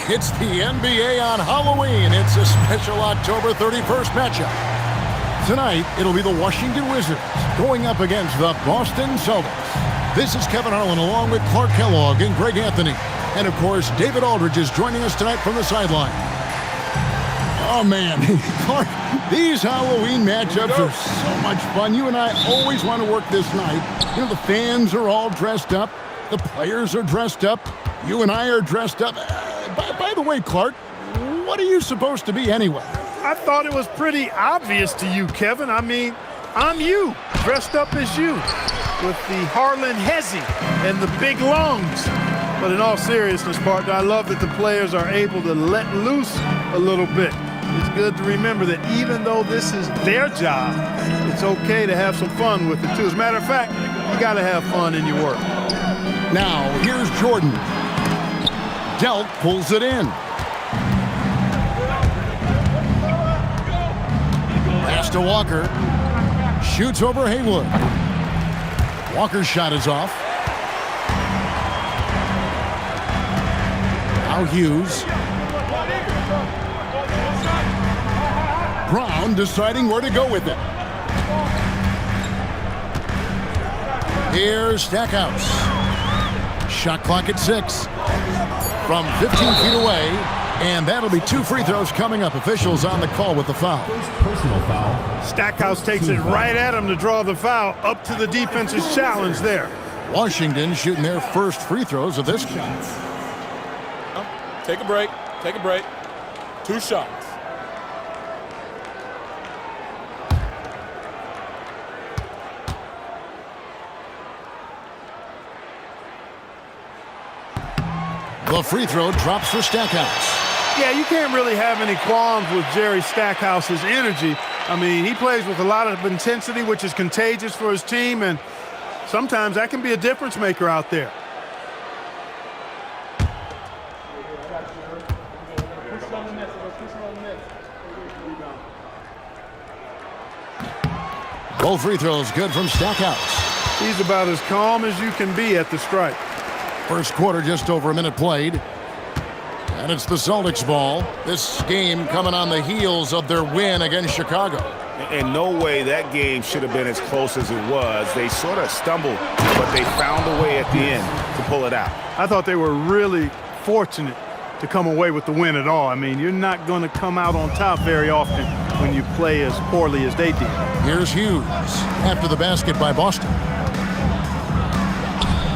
It's the NBA on Halloween. It's a special October 31st matchup. Tonight, it'll be the Washington Wizards going up against the Boston Celtics. This is Kevin Harlan along with Clark Kellogg and Greg Anthony. And, of course, David Aldridge is joining us tonight from the sideline. Oh, man. Clark, these Halloween matchups are so much fun. You and I always want to work this night. You know, the fans are all dressed up. The players are dressed up. You and I are dressed up. By the way, Clark, what are you supposed to be anyway? I thought it was pretty obvious to you, Kevin. I mean, I'm you, dressed up as you, with the Harlan Hezzy and the big lungs. But in all seriousness, partner, I love that the players are able to let loose a little bit. It's good to remember that even though this is their job, it's okay to have some fun with it, too. As a matter of fact, you got to have fun in your work. Now, here's Jordan. Delt pulls it in. Pass to Walker. Shoots over Haywood. Walker's shot is off. Now Hughes. Brown deciding where to go with it. Here's Stackhouse. Shot clock at 6. From 15 feet away, and that'll be 2 free throws coming up. Officials on the call with the foul. Personal foul. Stackhouse takes it right at him to draw the foul, up to the defense's challenge there. Washington shooting their first free throws of this game. Take a break. Take a break. 2 shots. The free throw drops for Stackhouse. Yeah, you can't really have any qualms with Jerry Stackhouse's energy. I mean, he plays with a lot of intensity, which is contagious for his team, and sometimes that can be a difference maker out there. Both free throws good from Stackhouse. He's about as calm as you can be at the strike. First quarter, just over a minute played. And it's the Celtics ball. This game coming on the heels of their win against Chicago. In no way that game should have been as close as it was. They sort of stumbled, but they found a way at the end to pull it out. I thought they were really fortunate to come away with the win at all. I mean, you're not going to come out on top very often when you play as poorly as they did. Here's Hughes after the basket by Boston.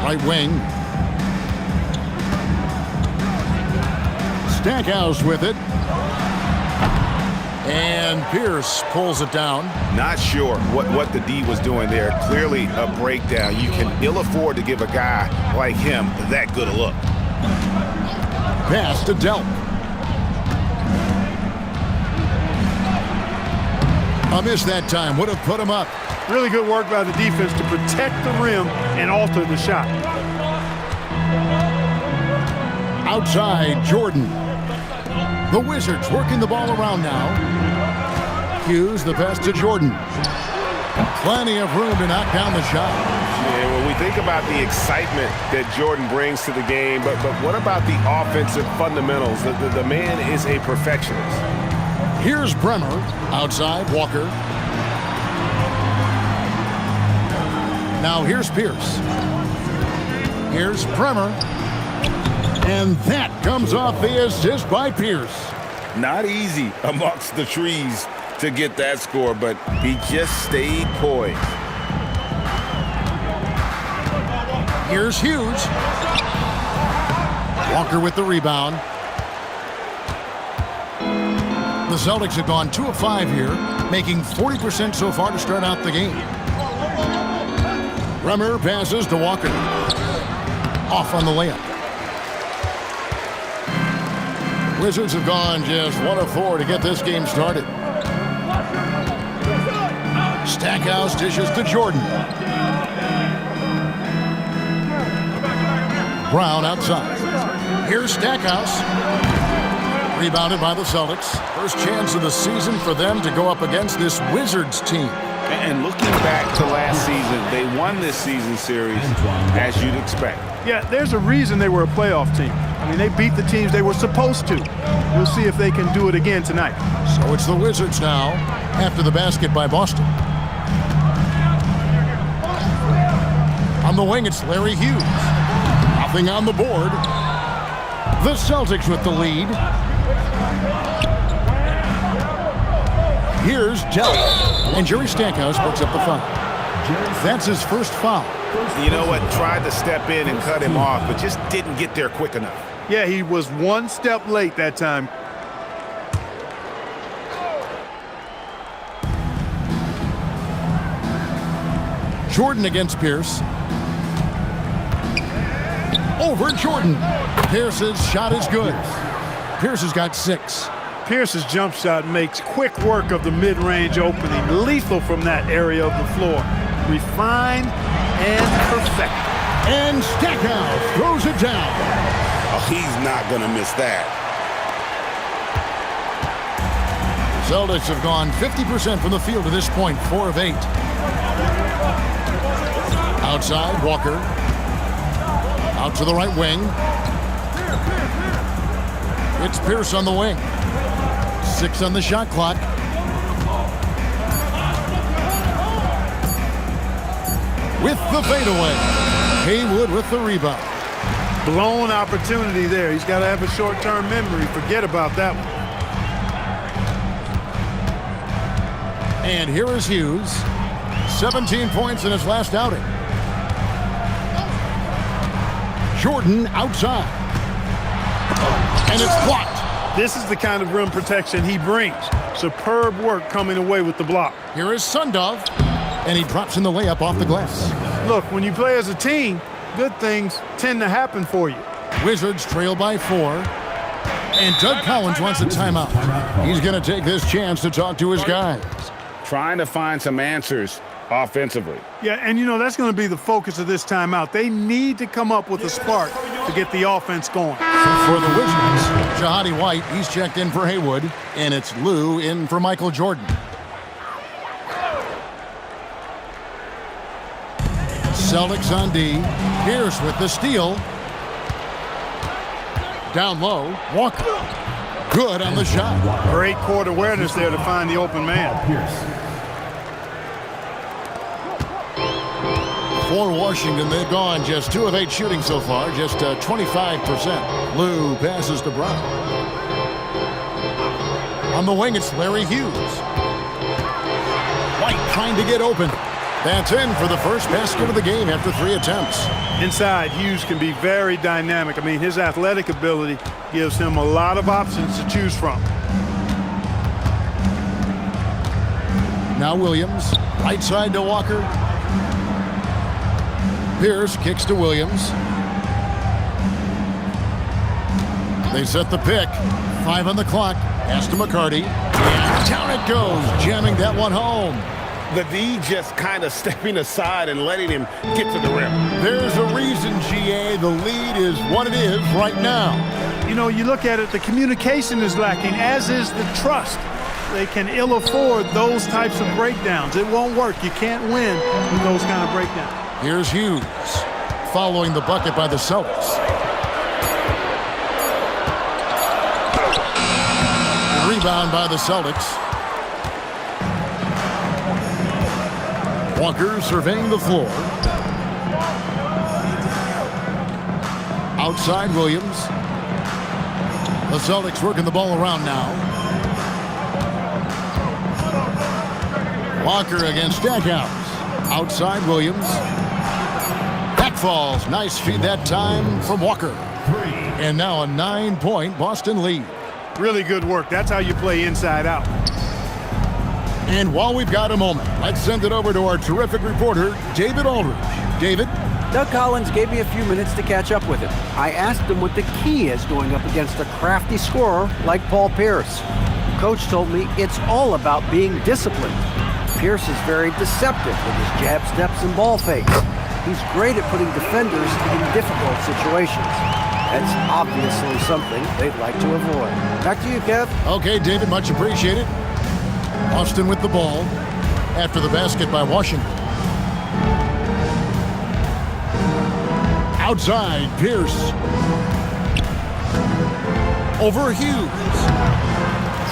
Right wing. Stackhouse with it. And Pierce pulls it down. Not sure what the D was doing there. Clearly a breakdown. You can ill afford to give a guy like him that good a look. Pass to Delt. A miss that time. Would have put him up. Really good work by the defense to protect the rim and alter the shot. Outside, Jordan. The Wizards working the ball around now. Hughes, the pass to Jordan. Plenty of room to knock down the shot. Yeah, when we think about the excitement that Jordan brings to the game, but what about the offensive fundamentals? The man is a perfectionist. Here's Bremer. Outside, Walker. Now here's Pierce. Here's Bremer. And that comes off the assist by Pierce. Not easy amongst the trees to get that score, but he just stayed poised. Here's Hughes. Walker with the rebound. The Celtics have gone 2 of 5 here, making 40% so far to start out the game. Bremer passes to Walker. Off on the layup. Wizards have gone just 1 of 4 to get this game started. Stackhouse dishes to Jordan. Brown outside. Here's Stackhouse. Rebounded by the Celtics. First chance of the season for them to go up against this Wizards team. And looking back to last season, they won this season series as you'd expect. Yeah, there's a reason they were a playoff team. I mean, they beat the teams they were supposed to. We'll see if they can do it again tonight. So it's the Wizards now after the basket by Boston. On the wing, it's Larry Hughes. Nothing on the board. The Celtics with the lead. Here's Dell. And Jerry Stackhouse picks up the foul. That's his first foul. You know what? Tried to step in and cut him off, but just didn't get there quick enough. Yeah, he was one step late that time. Jordan against Pierce. Over Jordan. Pierce's shot is good. Pierce has got 6. Pierce's jump shot makes quick work of the mid-range opening. Lethal from that area of the floor. Refined and perfect. And Stackhouse throws it down. Oh, he's not going to miss that. Celtics have gone 50% from the field to this point, 4 of 8. Outside, Walker. Out to the right wing. It's Pierce on the wing. 6 on the shot clock. With the fadeaway. Haywood with the rebound. Blown opportunity there. He's got to have a short-term memory. Forget about that one. And here is Hughes. 17 points in his last outing. Jordan outside. And it's blocked. This is the kind of rim protection he brings. Superb work coming away with the block. Here is Sundov. And he drops in the layup off the glass. Look, when you play as a team, good things tend to happen for you. Wizards trail by 4. And Doug Collins wants a timeout. He's going to take this chance to talk to his guys. Trying to find some answers offensively. Yeah, and you know, that's going to be the focus of this timeout. They need to come up with a spark to get the offense going. For the Wizards, Jahadi White, he's checked in for Haywood. And it's Lou in for Michael Jordan. Celtics on D. Pierce with the steal. Down low, Walker. Good on the shot. Great court awareness there to find the open man. For Washington, they've gone just 2 of 8 shooting so far, just 25%. Lou passes to Brown. On the wing, it's Larry Hughes. White trying to get open. That's in for the first basket of the game after 3 attempts. Inside, Hughes can be very dynamic. I mean, his athletic ability gives him a lot of options to choose from. Now Williams, right side to Walker. Pierce kicks to Williams. They set the pick. 5 on the clock. Pass to McCarty. And down it goes, jamming that one home. The D just kind of stepping aside and letting him get to the rim. There's a reason, GA, the lead is what it is right now. You know, you look at it, the communication is lacking, as is the trust. They can ill afford those types of breakdowns. It won't work. You can't win with those kind of breakdowns. Here's Hughes, following the bucket by the Celtics. Rebound by the Celtics. Walker surveying the floor. Outside Williams. The Celtics working the ball around now. Walker against Stackhouse. Outside Williams. Back falls. Nice feed that time from Walker. And now a 9-point Boston lead. Really good work. That's how you play inside out. And while we've got a moment, let's send it over to our terrific reporter, David Aldridge. David? Doug Collins gave me a few minutes to catch up with him. I asked him what the key is going up against a crafty scorer like Paul Pierce. Coach told me it's all about being disciplined. Pierce is very deceptive with his jab steps and ball fakes. He's great at putting defenders in difficult situations. That's obviously something they'd like to avoid. Back to you, Kev. Okay, David, much appreciated. Austin with the ball. after the basket by Washington. Outside, Pierce. Over Hughes.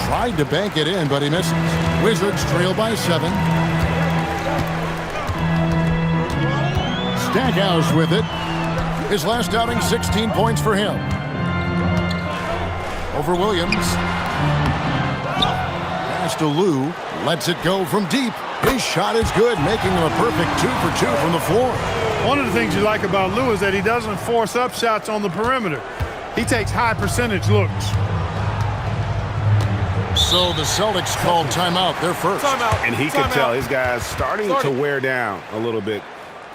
Tried to bank it in, but he misses. Wizards trail by 7. Stackhouse with it. His last outing, 16 points for him. Over Williams. Pass to Lou. Lets it go from deep. His shot is good, making him a perfect 2 for 2 from the floor. One of the things you like about Lou is that he doesn't force up shots on the perimeter. He takes high percentage looks. So the Celtics called timeout, their first. Timeout. And he could tell his guys starting to wear down a little bit.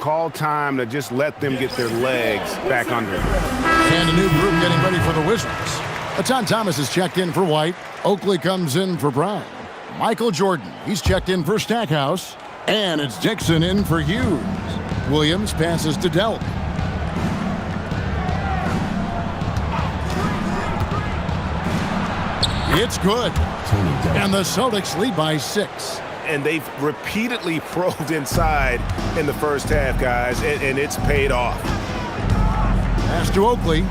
Call time to just let them get their legs back under them. And a new group getting ready for the Wizards. Atan Thomas is checked in for White. Oakley comes in for Brown. Michael Jordan, he's checked in for Stackhouse. And it's Dixon in for Hughes. Williams passes to Delp. It's good. And the Celtics lead by 6. And they've repeatedly probed inside in the first half, guys, and it's paid off. Pass to Oakley.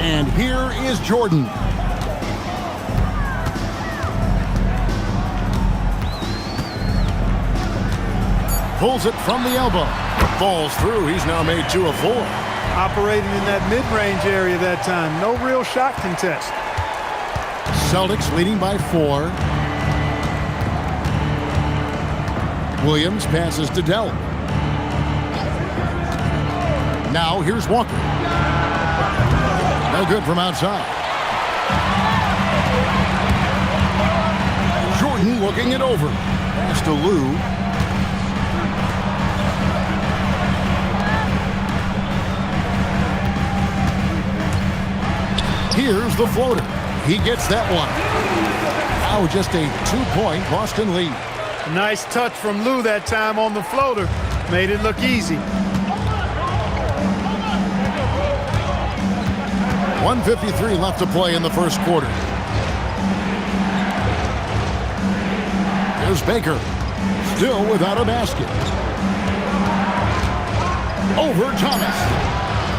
And here is Jordan. Pulls it from the elbow. Falls through. He's now made 2 of 4. Operating in that mid-range area that time. No real shot contest. Celtics leading by 4. Williams passes to Delp. Now here's Walker. No good from outside. Jordan looking it over. Pass to Lou. Here's the floater. He gets that one. Now just a 2-point Boston lead. Nice touch from Lou that time on the floater. Made it look easy. 1:53 left to play in the first quarter. Here's Baker. Still without a basket. Over Thomas.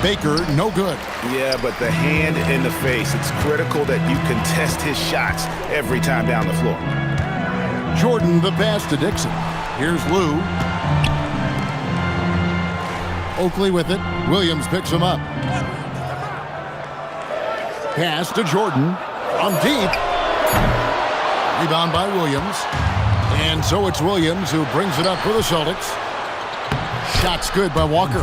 Baker, no good. Yeah, but the hand in the face, it's critical that you contest his shots every time down the floor. Jordan, the pass to Dixon. Here's Lou. Oakley with it. Williams picks him up. Pass to Jordan. From deep. Rebound by Williams. And so it's Williams who brings it up for the Celtics. Shot's good by Walker.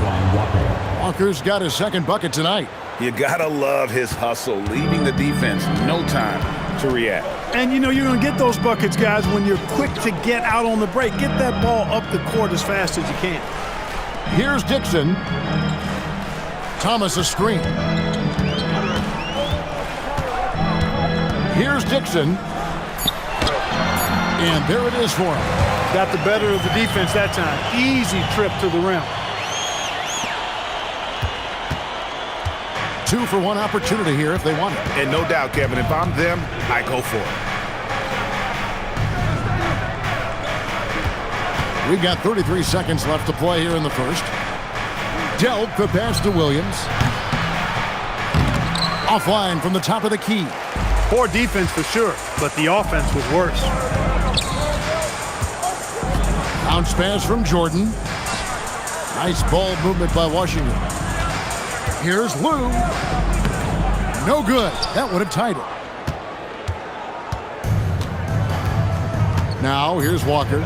Walker's got his second bucket tonight. You gotta love his hustle, leaving the defense no time to react. And you know you're going to get those buckets, guys, when you're quick to get out on the break. Get that ball up the court as fast as you can. Here's Dixon. Thomas a screen. Here's Dixon. And there it is for him. Got the better of the defense that time. Easy trip to the rim. 2-for-1 opportunity here if they want it. And no doubt, Kevin, if I'm them, I go for it. We've got 33 seconds left to play here in the first. Delp the pass to Williams. Offline from the top of the key. Poor defense for sure, but the offense was worse. Bounce pass from Jordan. Nice ball movement by Washington. Here's Lou. No good. That would have tied it. Now here's Walker.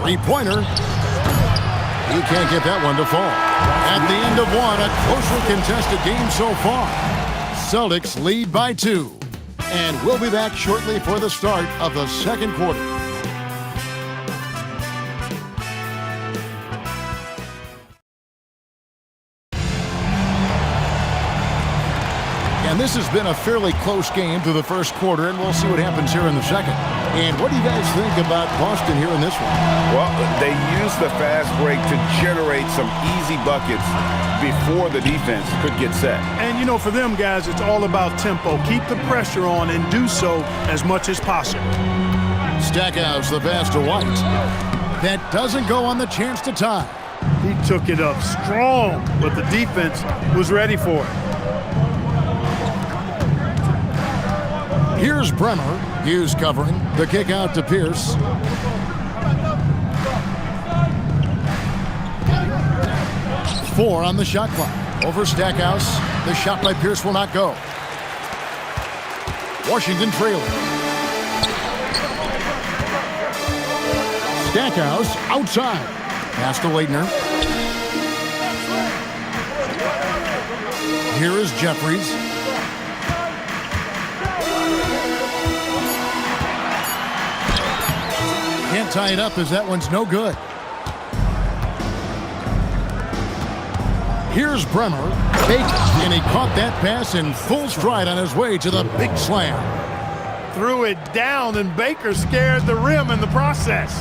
Three-pointer. He can't get that one to fall. At the end of one, a closely contested game so far. Celtics lead by 2. And we'll be back shortly for the start of the second quarter. And And this has been a fairly close game through the first quarter, and we'll see what happens here in the second. And what do you guys think about Boston here in this one? Well, they used the fast break to generate some easy buckets before the defense could get set. And, you know, for them guys, it's all about tempo. Keep the pressure on and do so as much as possible. Stackhouse, the pass to White. That doesn't go on the chance to tie. He took it up strong, but the defense was ready for it. Here's Bremer. Hughes covering. The kick out to Pierce. Four on the shot clock. Over Stackhouse. The shot by Pierce will not go. Washington trailing. Stackhouse outside. Pass to Leitner. Here is Jeffries. Can't tie it up as that one's no good. Here's Bremer. Baker, and he caught that pass in full stride on his way to the big slam. Threw it down, and Baker scared the rim in the process.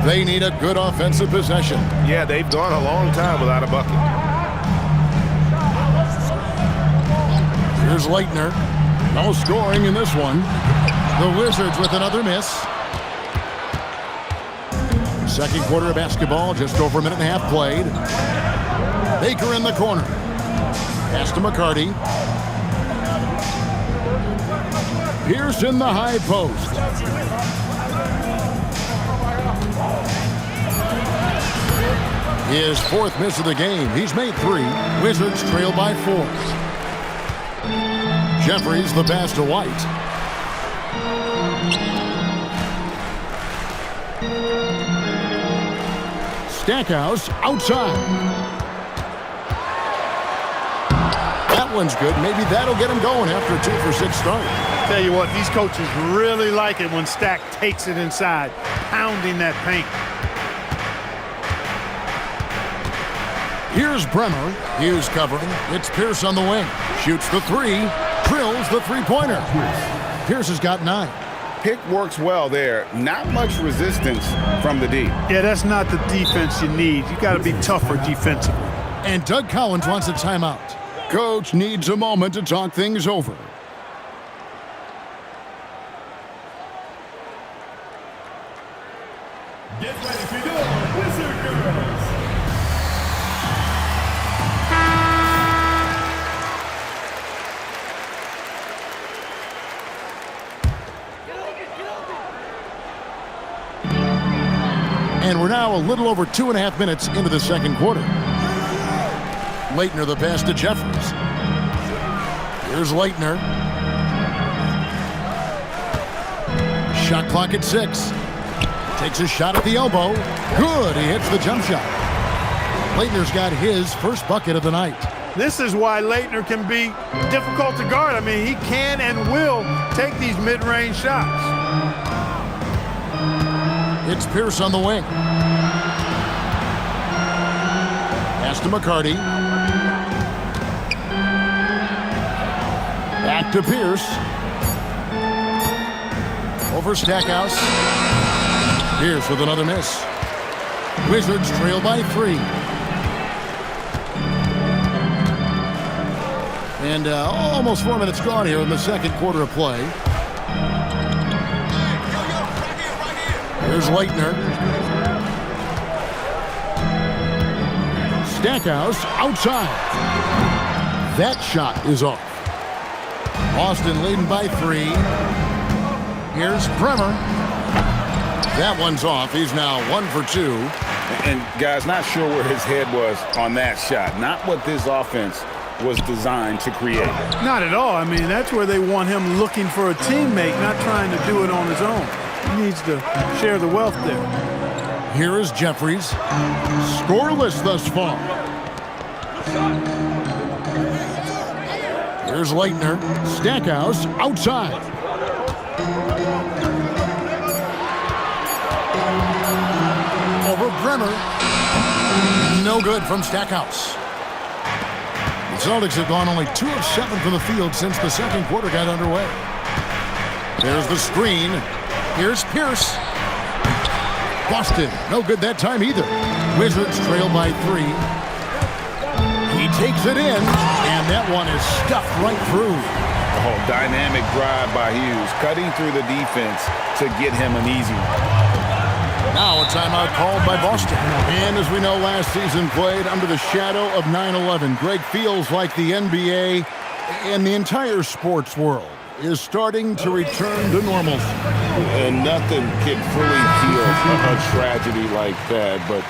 They need a good offensive possession. Yeah, they've gone a long time without a bucket. Here's Leitner. No scoring in this one. The Wizards with another miss. Second quarter of basketball, just over a minute and a half played. Baker in the corner. Pass to McCarty. Pierce in the high post. His fourth miss of the game. He's made three. Wizards trail by 4. Jeffries the pass to White. Stackhouse outside. That one's good. Maybe that'll get him going after a 2-for-6 start. Tell you what, these coaches really like it when Stack takes it inside, pounding that paint. Here's Bremer. Hughes covering. It's Pierce on the wing. Shoots the three. Drills the three-pointer. Pierce has got 9. Pick works well there. Not much resistance from the D. Yeah, that's not the defense you need. You got to be tougher defensively. And Doug Collins wants a timeout. Coach needs a moment to talk things over. Get ready for your Wizard Girls. And we're now a little over 2.5 minutes into the second quarter. Leitner the pass to Jeffries. Here's Leitner. Shot clock at 6. Takes a shot at the elbow. Good. He hits the jump shot. Leitner's got his first bucket of the night. This is why Leitner can be difficult to guard. I mean, he can and will take these mid-range shots. It's Pierce on the wing. Pass to McCarty. Back to Pierce. Over Stackhouse. Pierce with another miss. Wizards trail by 3. And almost 4 minutes gone here in the second quarter of play. Here's Leitner. Stackhouse outside. That shot is off. Boston leading by 3. Here's Bremer. That one's off. He's now 1 for 2. And guys, not sure where his head was on that shot. Not what this offense was designed to create. Not at all. I mean, that's where they want him looking for a teammate, not trying to do it on his own. He needs to share the wealth there. Here is Jeffries. Scoreless thus far. Here's Leitner. Stackhouse outside. Over Bremer. No good from Stackhouse. Celtics have gone only 2 of 7 from the field since the second quarter got underway. There's the screen. Here's Pierce. Boston, no good that time either. Wizards trail by 3. He takes it in, and that one is stuffed right through. Oh, dynamic drive by Hughes, cutting through the defense to get him an easy one. Now a timeout called by Boston. And as we know, last season played under the shadow of 9/11. Greg, feels like the NBA and the entire sports world is starting to return to normalcy. And nothing can fully heal a tragedy like that, but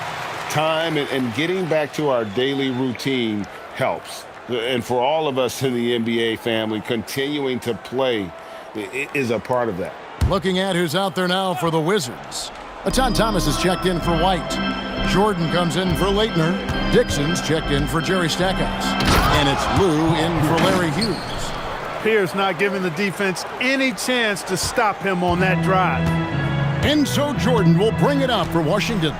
time and getting back to our daily routine helps. And for all of us in the NBA family, continuing to play is a part of that. Looking at who's out there now for the Wizards. Aton Thomas is checked in for White. Jordan comes in for Leitner. Dixon's checked in for Jerry Stackhouse. And it's Lou in for Larry Hughes. Pierce not giving the defense any chance to stop him on that drive. And so Jordan will bring it up for Washington.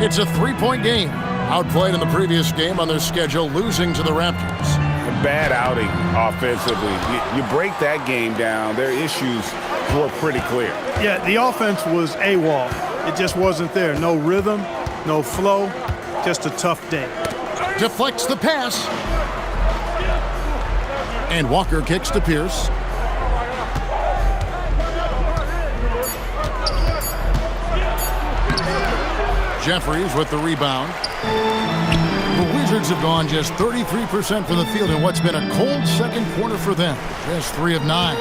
It's a 3-point game. Outplayed in the previous game on their schedule, losing to the Raptors. A bad outing offensively. You break that game down, their issues were pretty clear. Yeah, the offense was AWOL. It just wasn't there. No rhythm, no flow, just a tough day. Deflects the pass. And Walker kicks to Pierce. Jeffries with the rebound. The Wizards have gone just 33% from the field in what's been a cold second quarter for them. Just 3 of 9.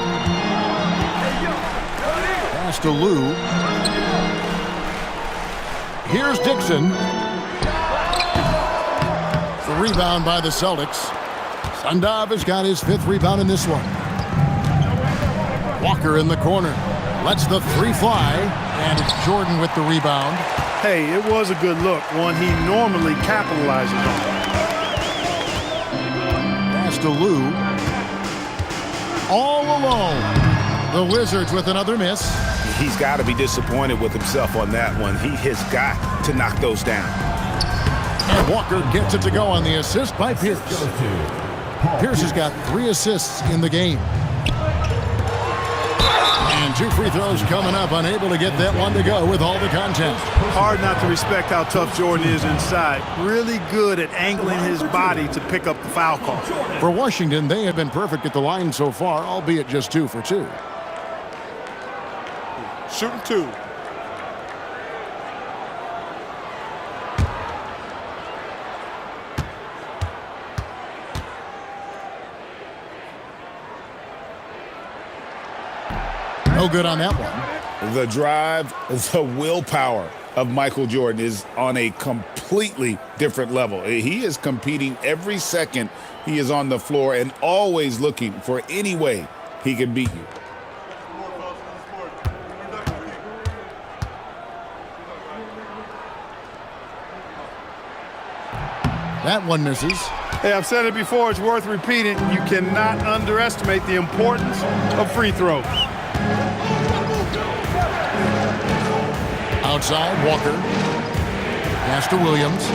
Pass to Lou. Here's Dixon. The rebound by the Celtics. Sundov has got his 5th rebound in this one. Walker in the corner. Lets the 3 fly. And it's Jordan with the rebound. Hey, it was a good look, one he normally capitalizes on. Pass to Lou. All alone. The Wizards with another miss. He's got to be disappointed with himself on that one. He has got to knock those down. And Walker gets it to go on the assist by Pierce. Pierce has got 3 assists in the game. And 2 free throws coming up, unable to get that one to go with all the contact. Hard not to respect how tough Jordan is inside. Really good at angling his body to pick up the foul call. For Washington, they have been perfect at the line so far, albeit just 2 for 2. Shooting 2. No good on that one. The drive, the willpower of Michael Jordan is on a completely different level. He is competing every second he is on the floor and always looking for any way he can beat you. That one misses. Hey, I've said it before, it's worth repeating. You cannot underestimate the importance of free throws. Outside, Walker. Pass to Williams.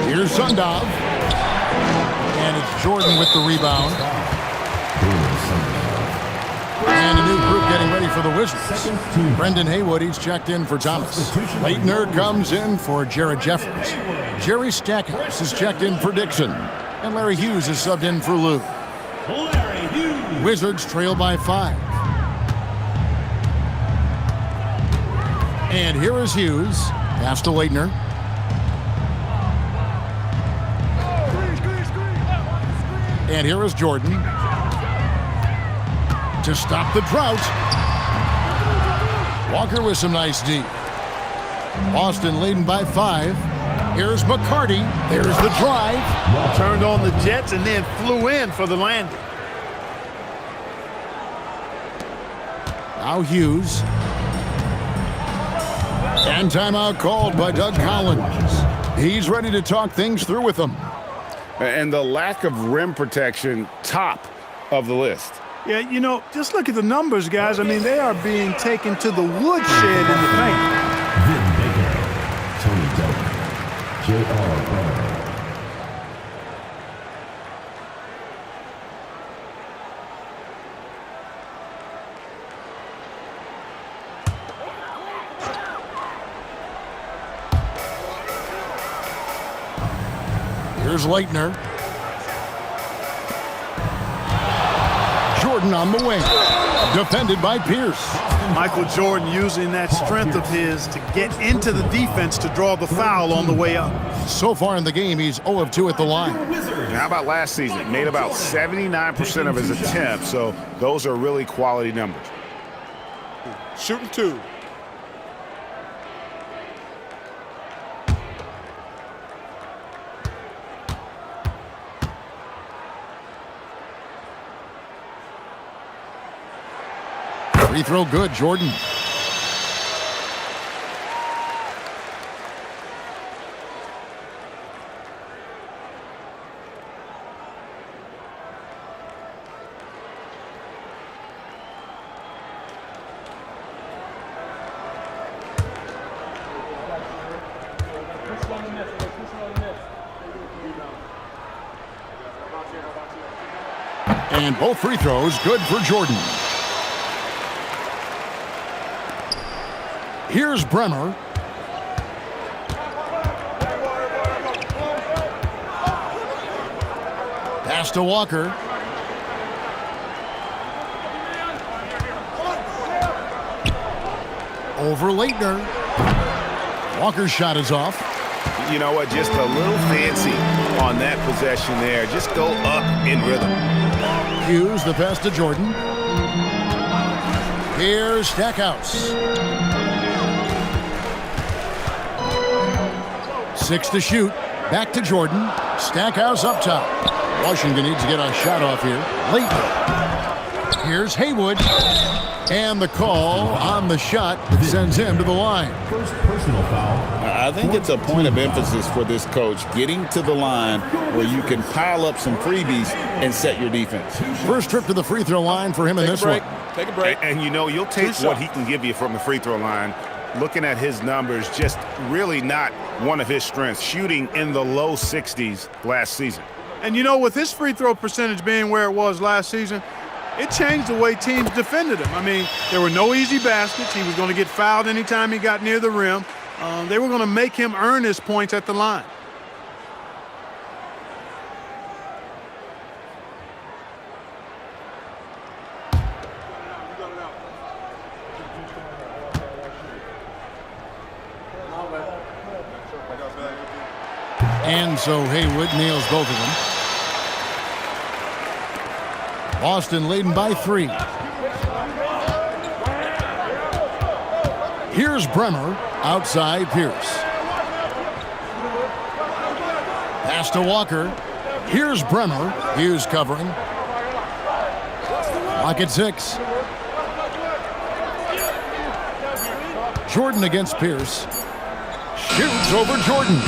Here's Sundov. And it's Jordan with the rebound. And a new group getting ready for the Wizards. Brendan Haywood, he's checked in for Thomas. Leitner comes in for Jared Jeffries. Jerry Stackhouse is checked in for Dixon. And Larry Hughes is subbed in for Lou. Wizards trail by 5. And here is Hughes. Pass to Leitner. And here is Jordan. To stop the drought. Walker with some nice D. Boston leading by 5. Here's McCarty. There's the drive. Turned on the Jets and then flew in for the landing. Now Hughes. And timeout called by Doug Collins. He's ready to talk things through with them. And the lack of rim protection, top of the list. Yeah, you know, just look at the numbers, guys. I mean, they are being taken to the woodshed in the paint. Here's Leitner. Jordan on the wing. Defended by Pierce. Michael Jordan using that strength of his to get into the defense to draw the foul on the way up. So far in the game, he's 0 of 2 at the line. How about last season? Made about 79% of his attempts, so those are really quality numbers. Shooting 2. Free throw good, Jordan. And both free throws good for Jordan. Here's Bremer. Pass to Walker. Over Leitner. Walker's shot is off. You know what? Just a little fancy on that possession there. Just go up in rhythm. Hughes, the pass to Jordan. Here's Stackhouse. 6 to shoot. Back to Jordan. Stackhouse up top. Washington needs to get a shot off here. Late. Here's Haywood. And the call on the shot sends him to the line. First personal foul. I think it's a point of emphasis for this coach, getting to the line where you can pile up some freebies and set your defense. First trip to the free throw line for him in this one. Take a break. And you know, you'll take what he can give you from the free throw line. Looking at his numbers, just really not one of his strengths. Shooting in the low 60s last season. And you know, with his free throw percentage being where it was last season, it changed the way teams defended him. I mean, there were no easy baskets. He was going to get fouled anytime he got near the rim. They were going to make him earn his points at the line. And so Haywood nails both of them. Boston leading by 3. Here's Bremer outside Pierce. Pass to Walker. Here's Bremer. Hughes covering. Lock at 6. Jordan against Pierce. Shoots over Jordan.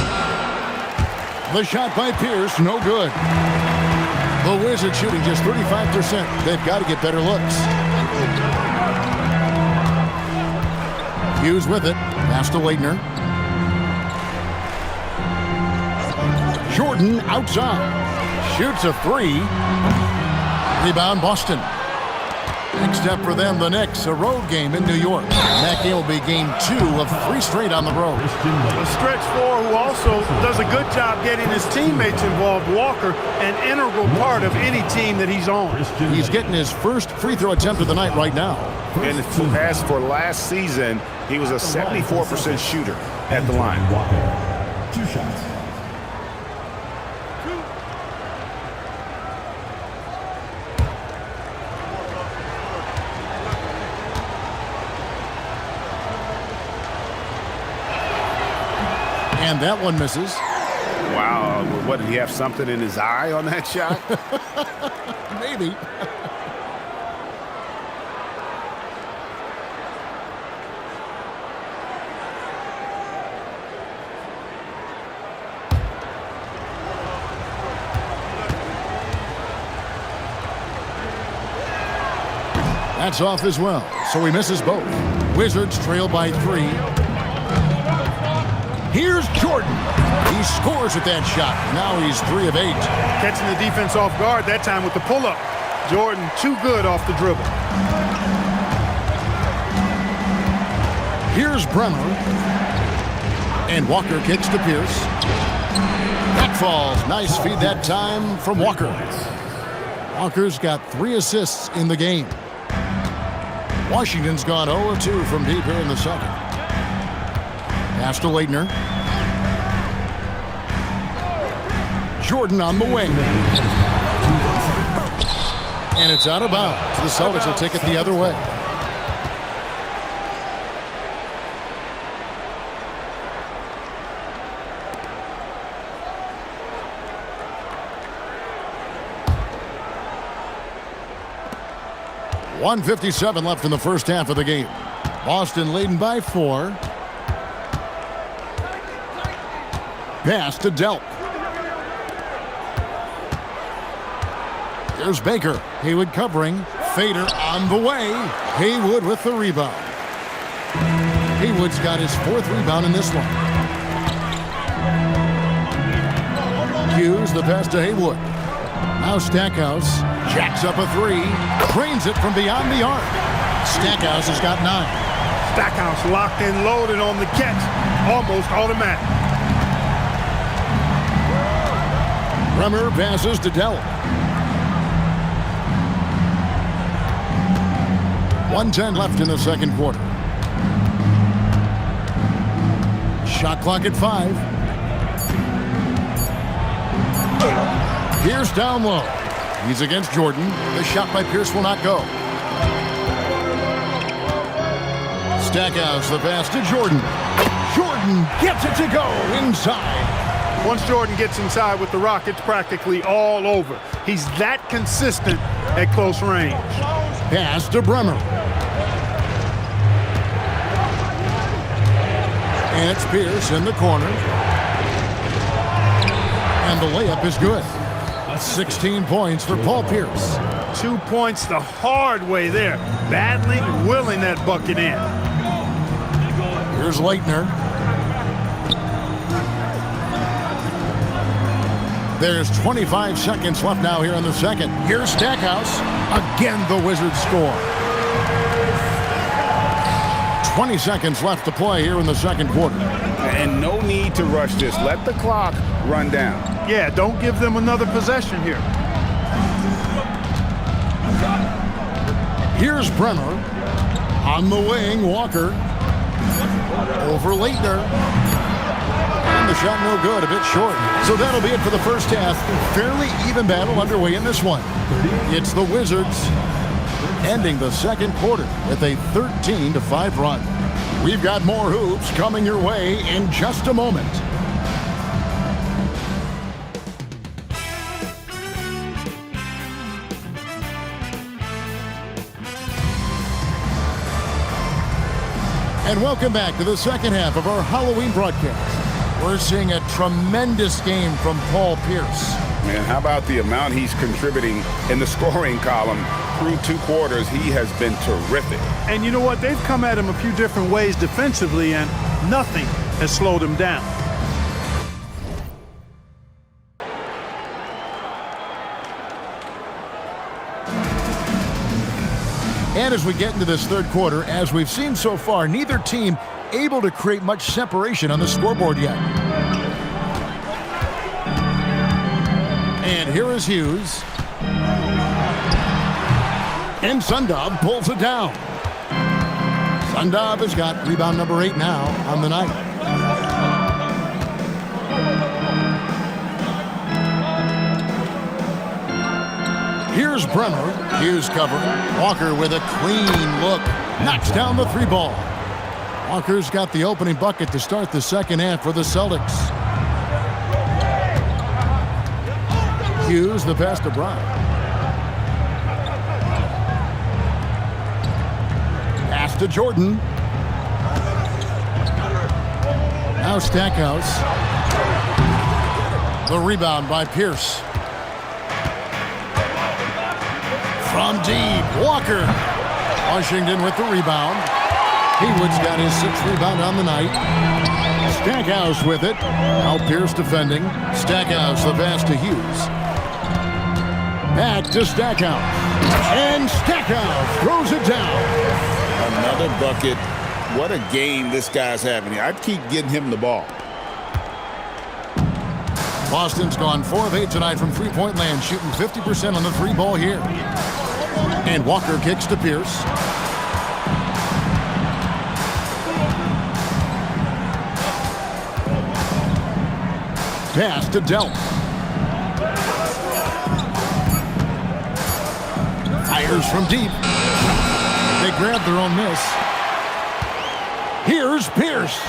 The shot by Pierce, no good. The Wizards shooting just 35%. They've got to get better looks. Hughes with it. Pass to Leitner. Jordan outside. Shoots a 3. Rebound Boston. Next step for them, the Knicks, a road game in New York. And that game will be game 2 of 3 straight on the road. A stretch 4 who also does a good job getting his teammates involved. Walker, an integral part of any team that he's on. He's getting his first free throw attempt of the night right now. And as for last season, he was a 74% shooter at the line. 2 shots. And that one misses. Wow, what, did he have something in his eye on that shot? Maybe. That's off as well, so he misses both. Wizards trail by 3. Here's Jordan. He scores with that shot. Now he's 3 of 8. Catching the defense off guard that time with the pull-up. Jordan too good off the dribble. Here's Bremer. And Walker kicks to Pierce. That falls. Nice feed that time from Walker. Walker's got 3 assists in the game. Washington's gone 0 of 2 from deep here in the second. Pass to Leitner. Jordan on the wing. And it's out of bounds. The Celtics will take it the other way. .157 left in the first half of the game. Boston leading by 4. Pass to Delp. Here's Baker. Haywood covering. Fader on the way. Haywood with the rebound. Haywood's got his 4th rebound in this one. Hughes the pass to Haywood. Now Stackhouse jacks up a 3. Drains it from beyond the arc. Stackhouse has got 9. Stackhouse locked and loaded on the catch. Almost automatic. Bremer passes to Dell. 1:10 left in the second quarter. Shot clock at 5. Pierce down low. He's against Jordan. The shot by Pierce will not go. Stackhouse the pass to Jordan. Jordan gets it to go inside. Once Jordan gets inside with the rock, it's practically all over. He's that consistent at close range. Pass to Bremer. And it's Pierce in the corner. And the layup is good. 16 points for Paul Pierce. 2 points the hard way there. Battling and willing that bucket in. Here's Leitner. There's 25 seconds left now here in the second. Here's Stackhouse. Again, the Wizards score. 20 seconds left to play here in the second quarter. And no need to rush this. Let the clock run down. Yeah, don't give them another possession here. Here's Bremer. On the wing, Walker. Over Leitner. And the shot no good, a bit short. So that'll be it for the first half. Fairly even battle underway in this one. It's the Wizards ending the second quarter with a 13-5 run. We've got more hoops coming your way in just a moment. And welcome back to the second half of our Halloween broadcast. We're seeing a tremendous game from Paul Pierce. Man, how about the amount he's contributing in the scoring column? Through 2 quarters, he has been terrific. And you know what? They've come at him a few different ways defensively, and nothing has slowed him down. And as we get into this third quarter, as we've seen so far, neither team able to create much separation on the scoreboard yet. And here is Hughes. And Sundov pulls it down. Sundov has got rebound number 8 now on the night. Here's Bremer. Hughes covering. Walker with a clean look. Knocks down the 3 ball. Walker's got the opening bucket to start the second half for the Celtics. Hughes the pass to Brown. Pass to Jordan. Now Stackhouse. The rebound by Pierce. From deep, Walker. Washington with the rebound. Haywood's got his 6th rebound on the night. Stackhouse with it. Now Pierce defending. Stackhouse the pass to Hughes. Back to Stackhouse. And Stackhouse throws it down. Another bucket. What a game this guy's having here. I'd keep getting him the ball. Boston's gone 4 of 8 tonight from three-point land, shooting 50% on the three ball here. And Walker kicks to Pierce. Pass to Delp. Fires from deep. They grab their own miss. Here's Pierce.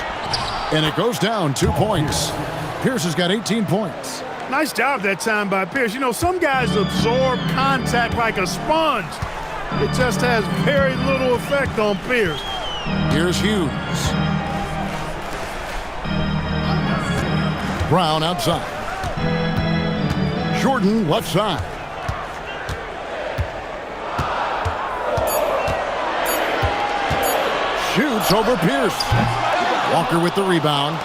And it goes down 2 points. Pierce has got 18 points. Nice job that time by Pierce. You know, some guys absorb contact like a sponge. It just has very little effect on Pierce. Here's Hughes. Brown outside. Jordan left side. Shoots over Pierce. Walker with the rebound.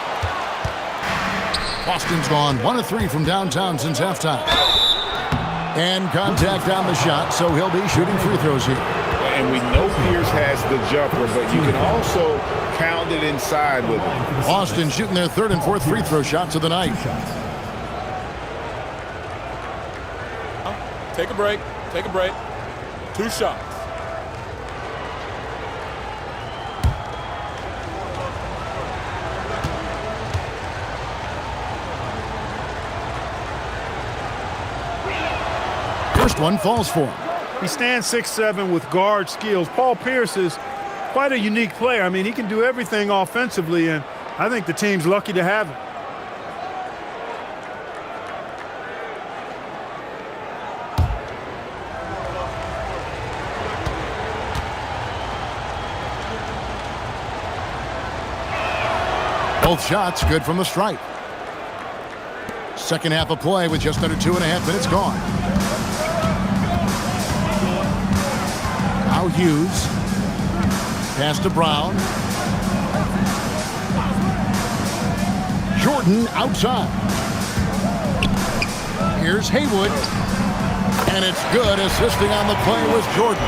Boston's gone 1 of 3 from downtown since halftime. And contact on the shot, so he'll be shooting free throws here. And we know Pierce has the jumper, but you can also pound it inside with him. Boston shooting their 3rd and 4th free throw shots of the night. Take a break. Take a break. 2 shots. First one falls for him. He stands 6'7" with guard skills. Paul Pierce is quite a unique player. I mean, he can do everything offensively, and I think the team's lucky to have him. Both shots good from the stripe. Second half of play with just under 2.5 minutes gone. Now Hughes. Pass to Brown. Jordan outside. Here's Haywood. And it's good. Assisting on the play was Jordan.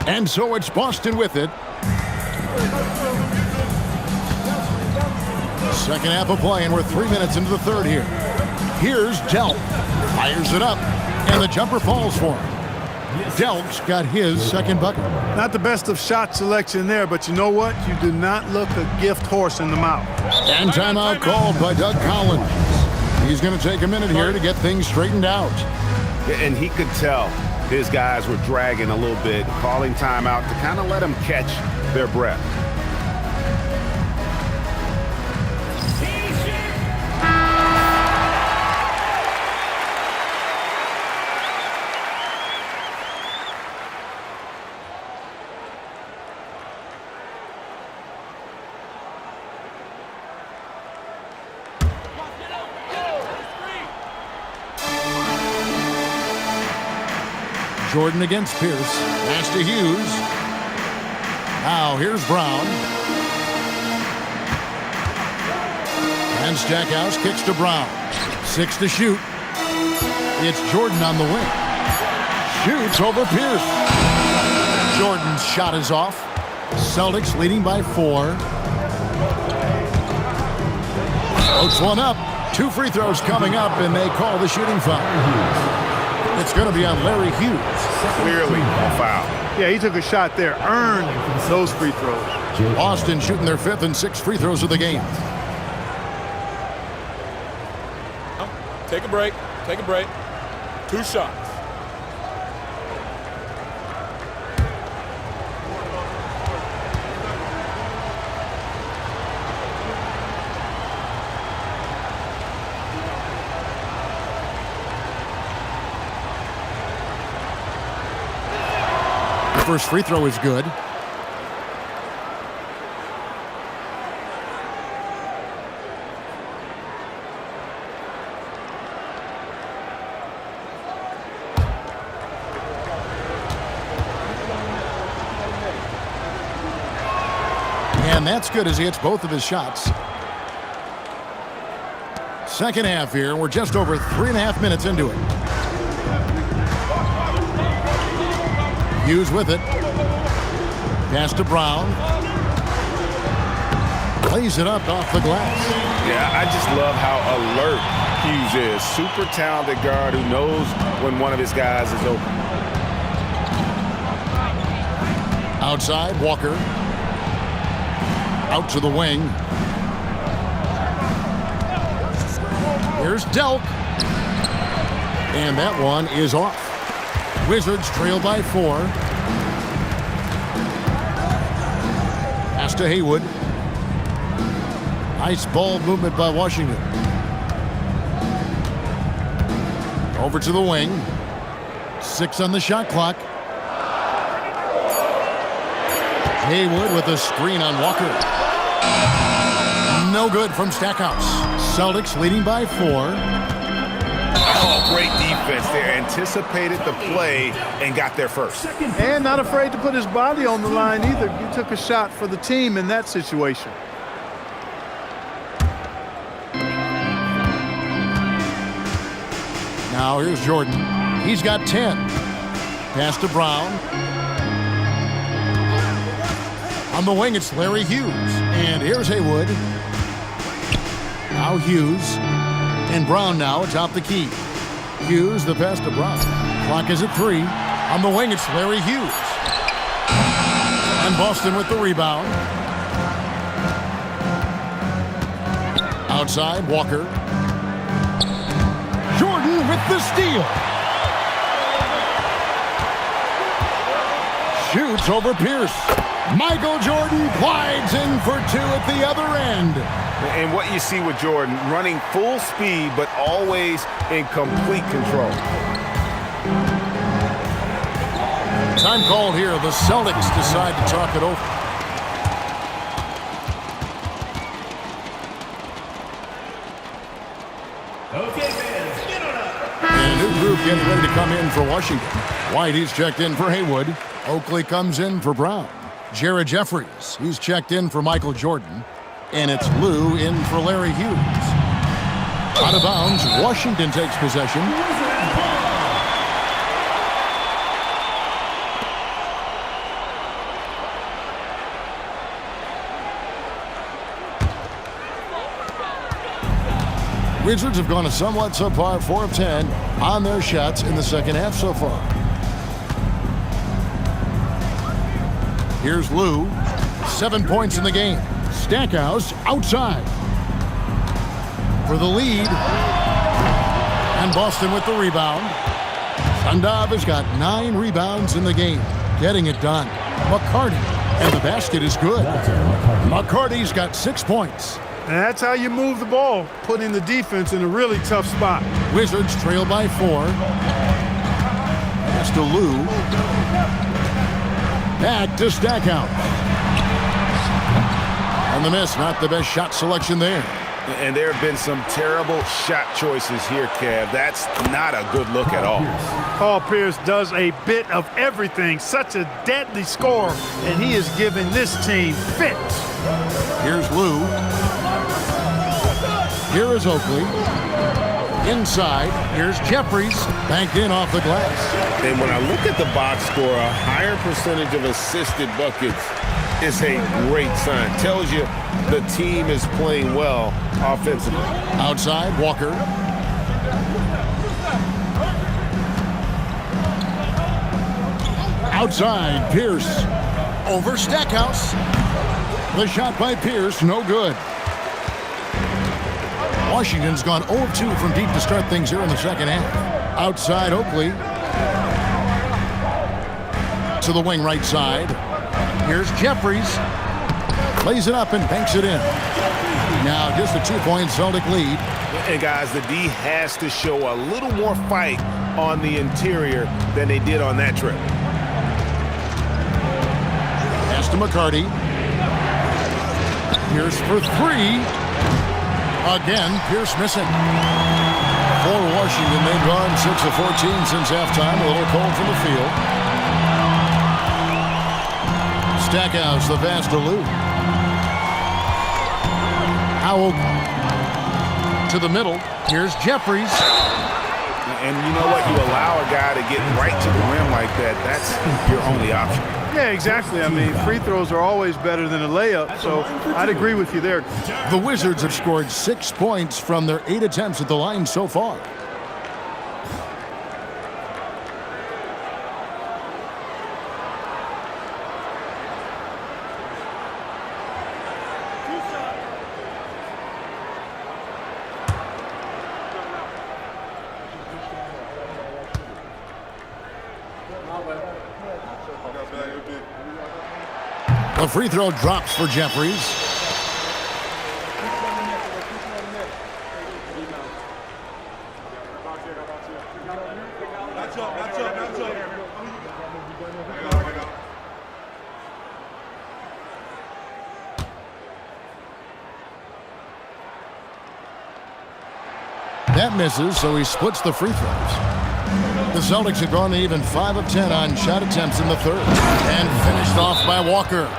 And so it's Boston with it. Second half of play, and we're 3 minutes into the third here. Here's Delp. Fires it up, and the jumper falls for him. Delp's got his second bucket. Not the best of shot selection there, but you know what? You do not look a gift horse in the mouth. And timeout called by Doug Collins. He's going to take a minute here to get things straightened out. And he could tell his guys were dragging a little bit, calling timeout to kind of let them catch their breath. Jordan against Pierce. Pass to Hughes. Now here's Brown. And Stackhouse kicks to Brown. 6 to shoot. It's Jordan on the wing. Shoots over Pierce. Jordan's shot is off. Celtics leading by 4. Floats one up. 2 free throws coming up, and they call the shooting foul. It's going to be on Larry Hughes. Clearly a foul. Yeah, he took a shot there, earned those free throws. Boston shooting their 5th and 6th free throws of the game. Take a break. Take a break. 2 shots. First free throw is good. And that's good as he hits both of his shots. Second half here. We're just over 3.5 minutes into it. Hughes with it. Pass to Brown. Plays it up off the glass. Yeah, I just love how alert Hughes is. Super talented guard who knows when one of his guys is open. Outside, Walker. Out to the wing. Here's Delk. And that one is off. Wizards trail by 4. Pass to Haywood. Nice ball movement by Washington. Over to the wing. 6 on the shot clock. Haywood with a screen on Walker. No good from Stackhouse. Celtics leading by 4. Oh, great defense there. Anticipated the play and got there first. And not afraid to put his body on the line either. He took a shot for the team in that situation. Now here's Jordan. He's got 10. Pass to Brown. On the wing, it's Larry Hughes. And here's Haywood. Now Hughes. And Brown now atop the key. Hughes, the pass to Brown. Clock is at 3. On the wing, it's Larry Hughes. And Boston with the rebound. Outside, Walker. Jordan with the steal. Shoots over Pierce. Michael Jordan glides in for 2 at the other end. And what you see with Jordan, running full speed, but always in complete control. Time called here. The Celtics decide to talk it over. And a new group getting ready to come in for Washington. White, he's checked in for Haywood. Oakley comes in for Brown. Jared Jeffries, he's checked in for Michael Jordan. And it's Lou in for Larry Hughes. Out of bounds, Washington takes possession. Wizards have gone a somewhat subpar 4 of 10 on their shots in the second half so far. Here's Lou. 7 points in the game. Stackhouse outside for the lead. And Boston with the rebound. Sundov has got 9 rebounds in the game. Getting it done. McCarty. And the basket is good. McCarty's got 6 points. And that's how you move the ball, putting the defense in a really tough spot. Wizards trail by 4. Pass to Lou. Back to Stackhouse. And the miss, not the best shot selection there. And there have been some terrible shot choices here, Kev. That's not a good look at all. Paul Pierce does a bit of everything. Such a deadly scorer, and he is giving this team fits. Here's Lou. Here is Oakley. Inside, here's Jeffries. Banked in off the glass. And when I look at the box score, a higher percentage of assisted buckets is a great sign. Tells you the team is playing well offensively. Outside, Walker. Outside, Pierce. Over Stackhouse. The shot by Pierce, no good. Washington's gone 0 of 2 from deep to start things here in the second half. Outside, Oakley. To the wing right side. Here's Jeffries. Lays it up and banks it in. Now just a 2-point Celtic lead. And guys, the D has to show a little more fight on the interior than they did on that trip. Pass to McCarty. Pierce for 3. Again, Pierce missing. For Washington, they've gone 6 of 14 since halftime. A little cold from the field. Stackhouse, the pass to Lou. Now to the middle. Here's Jeffries. And you know what? You allow a guy to get right to the rim like that. That's your only option. Yeah, exactly. I mean, free throws are always better than a layup, so I'd agree with you there. The Wizards have scored 6 points from their 8 attempts at the line so far. The free throw drops for Jeffries. That misses, so he splits the free throws. The Celtics have gone to even 5 of 10 on shot attempts in the third. And finished off by Walker.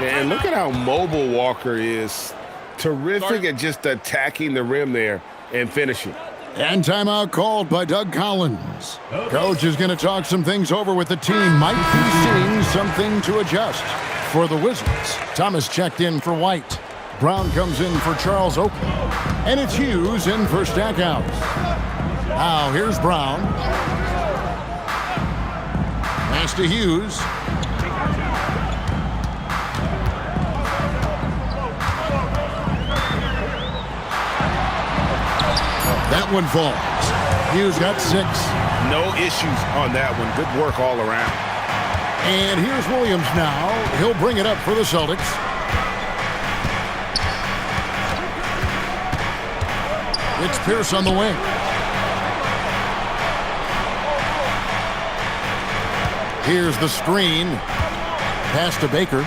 And look at how mobile Walker is. Terrific at just attacking the rim there and finishing. And timeout called by Doug Collins. Coach is going to talk some things over with the team. Might be seeing something to adjust. For the Wizards, Thomas checked in for White. Brown comes in for Charles Oakley. And it's Hughes in for Stackhouse. Now here's Brown. Pass to Hughes. That one falls. Hughes got 6. No issues on that one. Good work all around. And here's Williams now. He'll bring it up for the Celtics. It's Pierce on the wing. Here's the screen. Pass to Baker.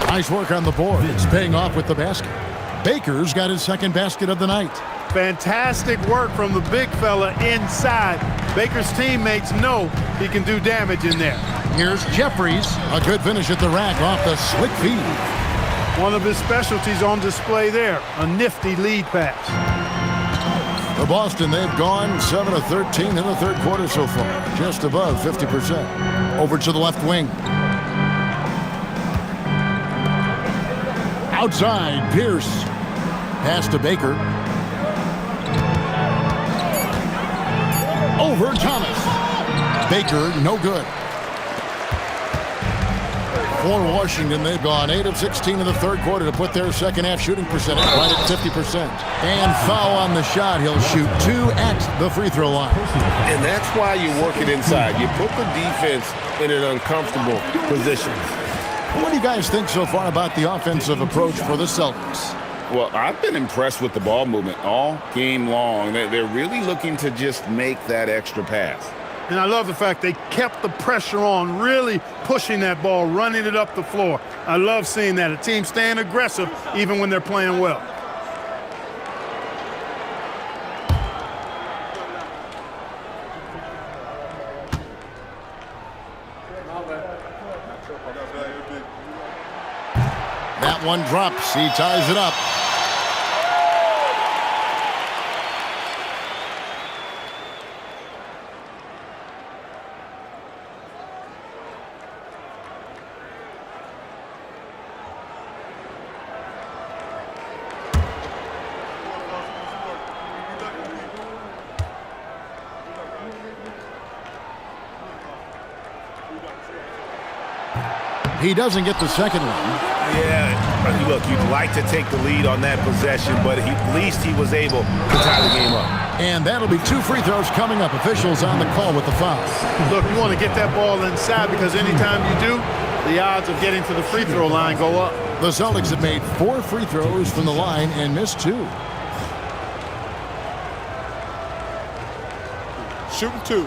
Nice work on the board. It's paying off with the basket. Baker's got his second basket of the night. Fantastic work from the big fella inside. Baker's teammates know he can do damage in there. Here's Jeffries. A good finish at the rack off the slick feed. One of his specialties on display there. A nifty lead pass. For Boston, they've gone 7 of 13 in the third quarter so far. Just above 50%. Over to the left wing. Outside, Pierce. Pass to Baker. Over Thomas. Baker, no good. For Washington, they've gone 8 of 16 in the third quarter to put their second half shooting percentage right at 50%. And foul on the shot. He'll shoot 2 at the free throw line. And that's why you work it inside. You put the defense in an uncomfortable position. What do you guys think so far about the offensive approach for the Celtics? Well, I've been impressed with the ball movement all game long. They're really looking to just make that extra pass. And I love the fact they kept the pressure on, really pushing that ball, running it up the floor. I love seeing that. A team staying aggressive even when they're playing well. That one drops. He ties it up. He doesn't get the second one. Yeah, look, you'd like to take the lead on that possession, but at least he was able to tie the game up. And that'll be 2 free throws coming up. Officials on the call with the foul. Look, you want to get that ball inside because anytime you do, the odds of getting to the free throw line go up. The Celtics have made 4 free throws from the line and missed 2. Shooting 2.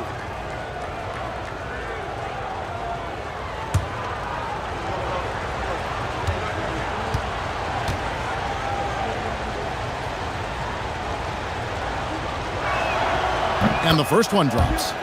And the first one drops.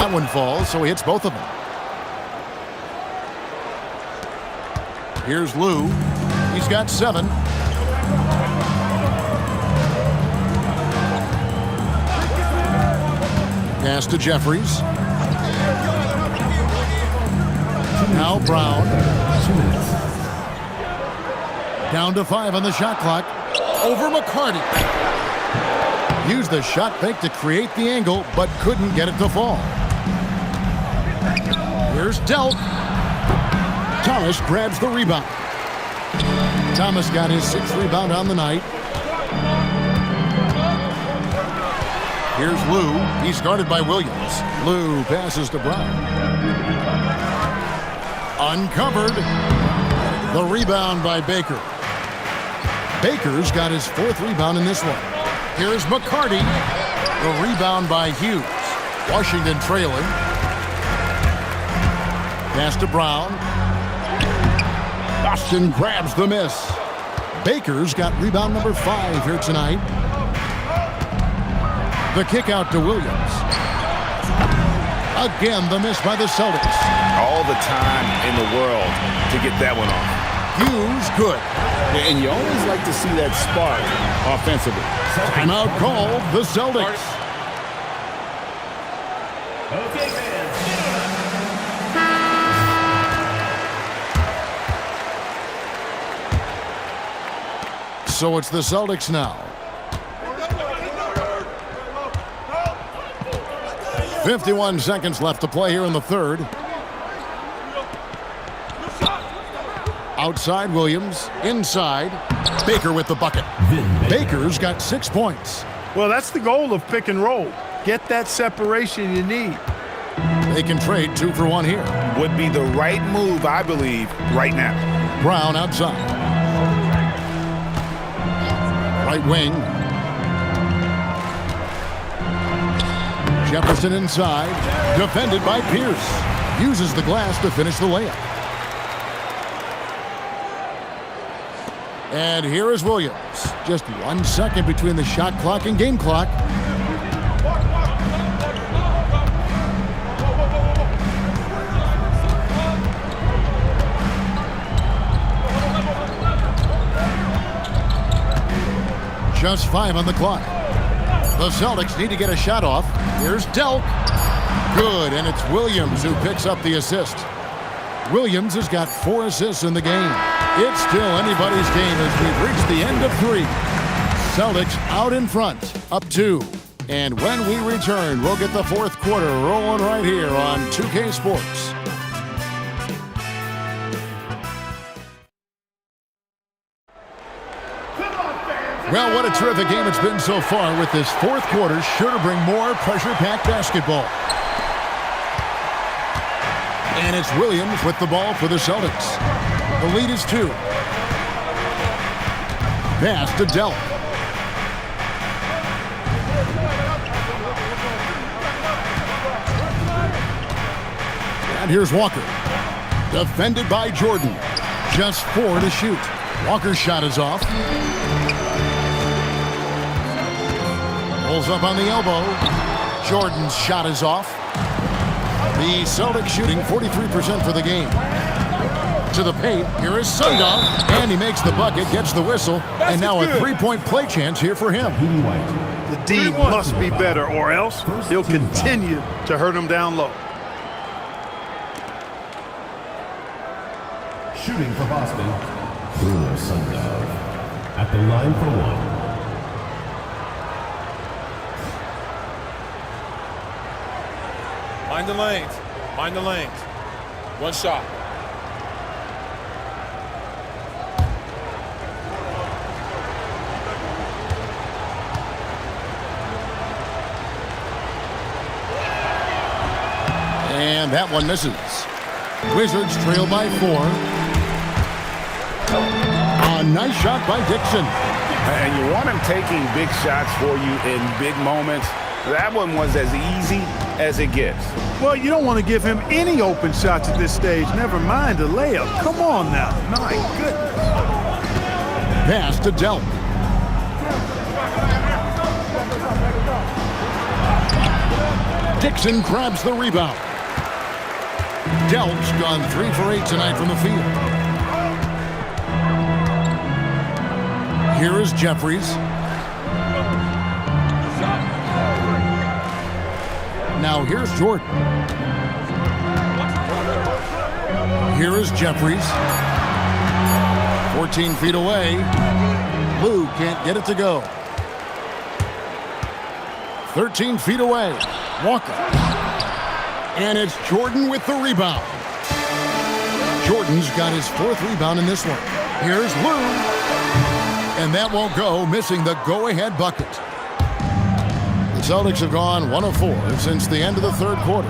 That one falls, so he hits both of them. Here's Lou. He's got 7. Pass to Jeffries. Now Brown. 2 minutes. Down to 5 on the shot clock. Over McCarty. Used the shot fake to create the angle, but couldn't get it to fall. Here's Delk. Thomas grabs the rebound. Thomas got his 6th rebound on the night. Here's Lou. He's guarded by Williams. Lou passes to Brown. Uncovered. The rebound by Baker. Baker's got his 4th rebound in this one. Here's McCarty. The rebound by Hughes. Washington trailing. Pass to Brown. Boston grabs the miss. Baker's got rebound number 5 here tonight. The kick out to Williams. Again, the miss by the Celtics. All the time in the world to get that one off. Hughes good. And you always like to see that spark offensively. Timeout called the Celtics. Okay, fans. So it's the Celtics now. 51 seconds left to play here in the third. Outside Williams, inside. Baker with the bucket. Baker's got 6 points. Well, that's the goal of pick and roll. Get that separation you need. They can trade 2 for 1 here. Would be the right move, I believe, right now. Brown outside. Right wing. Jefferson inside. Defended by Pierce. Uses the glass to finish the layup. And here is Williams. Just 1 second between the shot clock and game clock. Just 5 on the clock. The Celtics need to get a shot off. Here's Delk. Good, and it's Williams who picks up the assist. Williams has got 4 assists in the game. It's still anybody's game as we've reached the end of 3. Celtics out in front, up 2. And when we return, we'll get the 4th quarter rolling right here on 2K Sports. Well, what a terrific game it's been so far, with this 4th quarter sure to bring more pressure-packed basketball. And it's Williams with the ball for the Celtics. The lead is 2. Pass to Delk. And here's Walker. Defended by Jordan. Just 4 to shoot. Walker's shot is off. Pulls up on the elbow. Jordan's shot is off. The Celtics shooting 43% for the game. To the paint, here is Sundog, and he makes the bucket, gets the whistle, and now a 3-point play chance here for him. The D must be better, or else he'll continue to hurt him down low. Shooting for Boston, Bruno Sundog. At the line for 1. Mind the lanes. Mind the lanes. 1 shot. And that one misses. Wizards trail by 4. A nice shot by Dixon. And you want him taking big shots for you in big moments. That one was as easy as it gets. Well, you don't want to give him any open shots at this stage. Never mind a layup. Come on now. My goodness. Pass to Delk. Dixon grabs the rebound. Delk's gone 3 for 8 tonight from the field. Here is Jeffries. Now here's Jordan. Here is Jeffries. 14 feet away. Lou can't get it to go. 13 feet away. Walker. And it's Jordan with the rebound. Jordan's got his 4th rebound in this one. Here's Lou. And that won't go, missing the go-ahead bucket. The Celtics have gone 1 of 4 since the end of the 3rd quarter.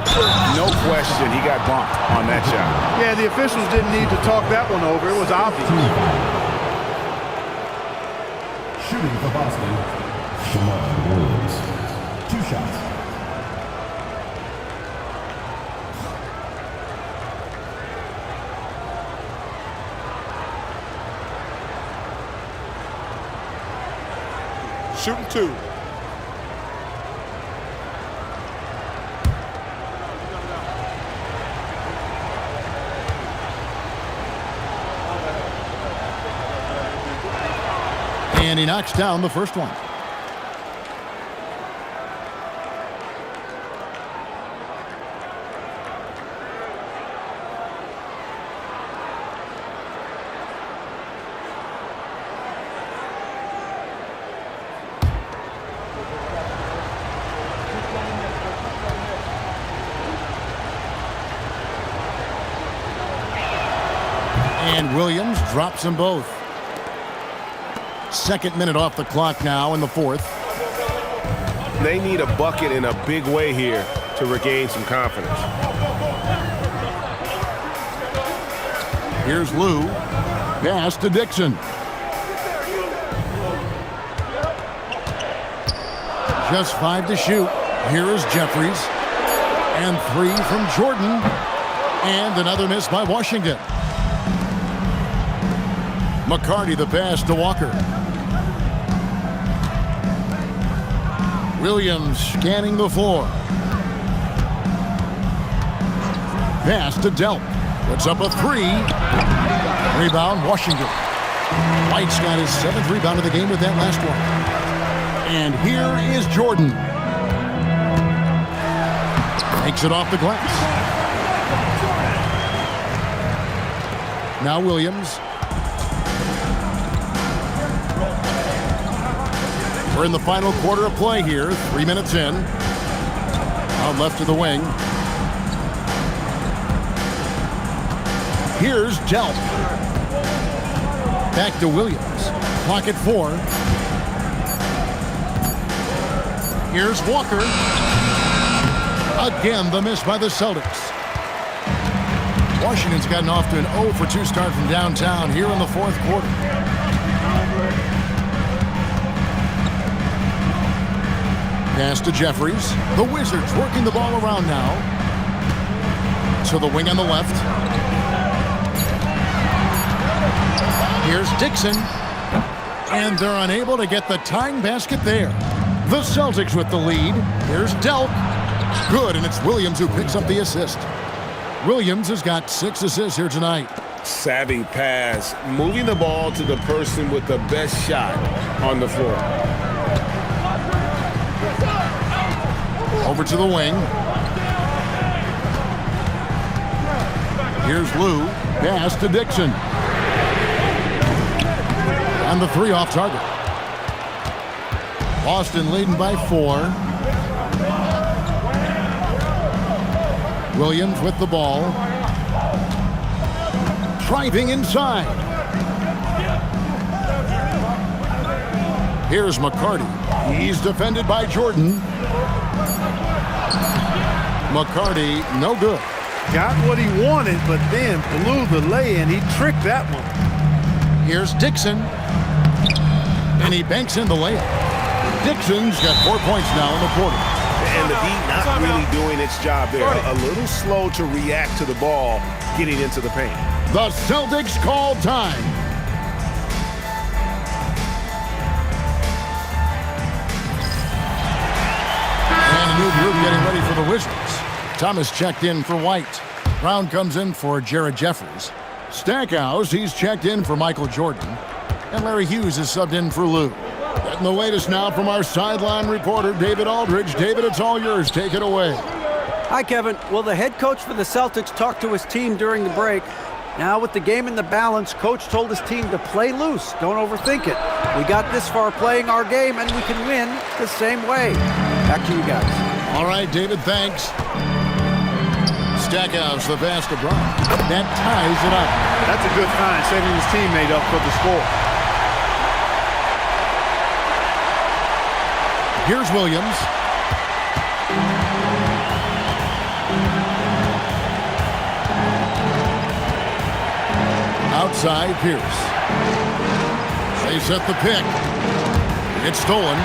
No question he got bumped on that shot. Yeah, the officials didn't need to talk that one over. It was obvious. Shooting for Boston, Jamal Williams. 2 shots. Shooting 2. And he knocks down the first one. And Williams drops them both. 2nd minute off the clock now in the 4th. They need a bucket in a big way here to regain some confidence. Here's Lou. Pass to Dixon. Just 5 to shoot. Here is Jeffries. And 3 from Jordan. And another miss by Washington. McCarty the pass to Walker. Williams scanning the floor. Pass to Delp. Puts up a 3. Rebound, Washington. White's got his 7th rebound of the game with that last one. And here is Jordan. Takes it off the glass. Now Williams. We're in the final quarter of play here. 3 minutes in. Out left to the wing. Here's Delp. Back to Williams. Clock at 4. Here's Walker. Again, the miss by the Celtics. Washington's gotten off to an 0 for 2 start from downtown here in the 4th quarter. Pass to Jeffries. The Wizards working the ball around now. To the wing on the left. Here's Dixon. And they're unable to get the tying basket there. The Celtics with the lead. Here's Delp. Good, and it's Williams who picks up the assist. Williams has got 6 assists here tonight. Savvy pass, moving the ball to the person with the best shot on the floor. Over to the wing. Here's Lou. Pass to Dixon. And the 3 off target. Boston leading by 4. Williams with the ball. Driving inside. Here's McCarty. He's defended by Jordan. McCarty, no good. Got what he wanted, but then blew the lay-in. He tricked that one. Here's Dixon. And he banks in the layup. Dixon's got 4 points now in the quarter. And the D not really doing its job there. A little slow to react to the ball getting into the paint. The Celtics call time. And a new group getting ready for the Wizards. Thomas checked in for White. Brown comes in for Jared Jeffries. Stackhouse, he's checked in for Michael Jordan. And Larry Hughes is subbed in for Lou. Getting the latest now from our sideline reporter, David Aldridge. David, it's all yours. Take it away. Hi, Kevin. Well, the head coach for the Celtics talked to his team during the break. Now, with the game in the balance, coach told his team to play loose. Don't overthink it. We got this far playing our game, and we can win the same way. Back to you guys. All right, David, thanks. Stackhouse, the pass to Brown. That ties it up. That's a good find, setting his teammate up for the score. Here's Williams. Outside, Pierce. They set the pick. It's stolen.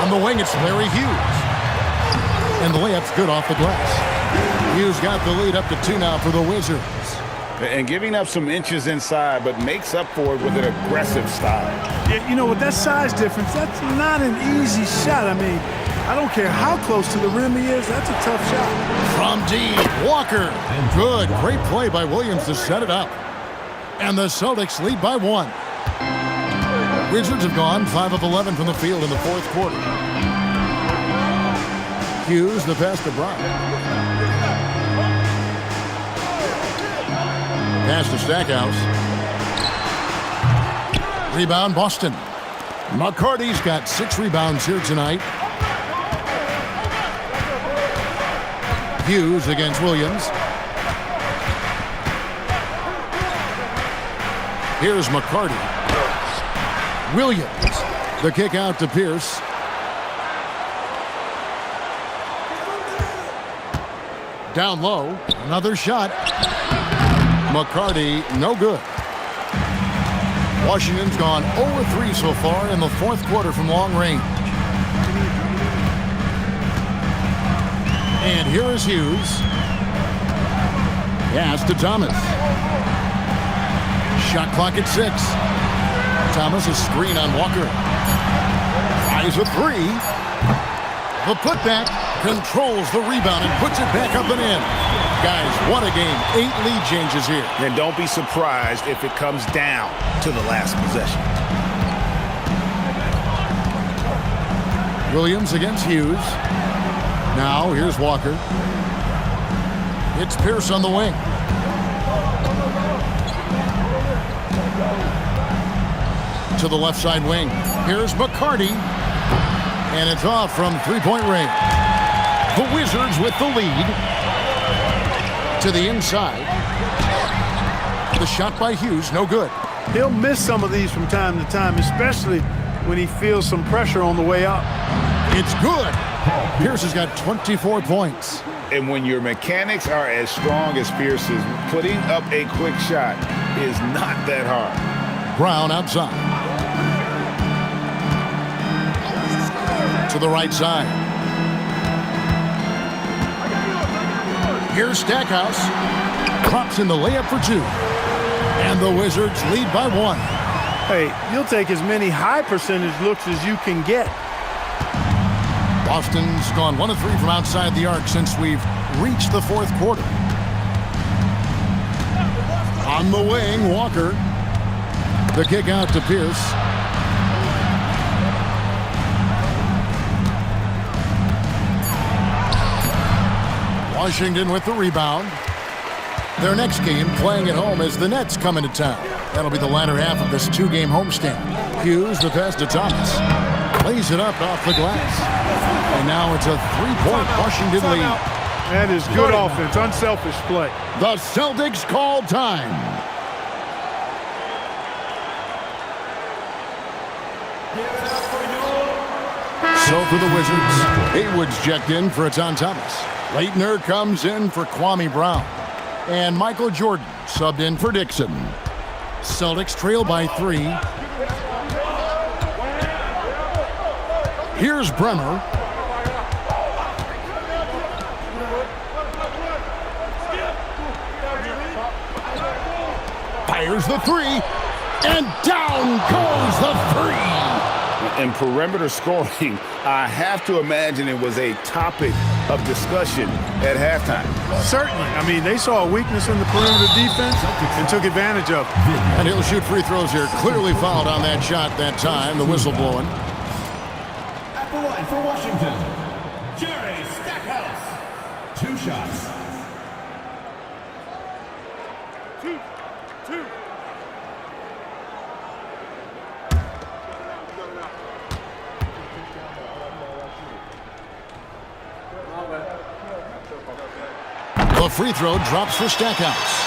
On the wing, it's Larry Hughes. And the layup's good off the glass. Hughes got the lead up to 2 now for the Wizards. And giving up some inches inside, but makes up for it with an aggressive style. Yeah, you know, with that size difference, that's not an easy shot. I mean, I don't care how close to the rim he is. That's a tough shot. From deep, Walker. Good. Great play by Williams to set it up. And the Celtics lead by 1. Wizards have gone 5 of 11 from the field in the fourth quarter. Hughes, the pass to Brown. Pass to Stackhouse. Rebound, Boston. McCarty's got 6 rebounds here tonight. Hughes against Williams. Here's McCarty. Williams. The kick out to Pierce. Down low. Another shot. McCarty, no good. Washington's gone 0-3 so far in the fourth quarter from long range. And here is Hughes. Pass to Thomas. Shot clock at 6. Thomas, a screen on Walker. Tries a 3. The putback controls the rebound and puts it back up and in. Guys, what a game. 8 lead changes here. And don't be surprised if it comes down to the last possession. Williams against Hughes. Now, here's Walker. It's Pierce on the wing. To the left side wing. Here's McCarty. And it's off from three-point range. The Wizards with the lead. To the inside. The shot by Hughes, no good. He'll miss some of these from time to time, especially when he feels some pressure on the way up. It's good. Pierce has got 24 points. And when your mechanics are as strong as Pierce's, putting up a quick shot is not that hard. Brown outside. To the right side. Here's Stackhouse. Drops in the layup for 2. And the Wizards lead by 1. Hey, you'll take as many high percentage looks as you can get. Boston's gone 1 of 3 from outside the arc since we've reached the fourth quarter. On the wing, Walker. The kick out to Pierce. Washington with the rebound. Their next game playing at home as the Nets come into town. That'll be the latter half of this 2-game homestand. Hughes, the pass to Thomas. Lays it up off the glass. And now it's a 3-point Washington lead. That is good offense, unselfish play. The Celtics call time. So for the Wizards, Haywood's checked in for Etan Thomas. Leitner comes in for Kwame Brown. And Michael Jordan subbed in for Dixon. Celtics trail by 3. Here's Bremer. Fires the 3. And down goes the 3. And perimeter scoring, I have to imagine it was a topic of discussion at halftime. Certainly. I mean, they saw a weakness in the perimeter defense and took advantage of it. And he'll shoot free throws here. Clearly fouled on that shot that time. The whistle blowing. At the line for Washington, Jerry Stackhouse. 2 shots. Two. The free throw drops for Stackhouse.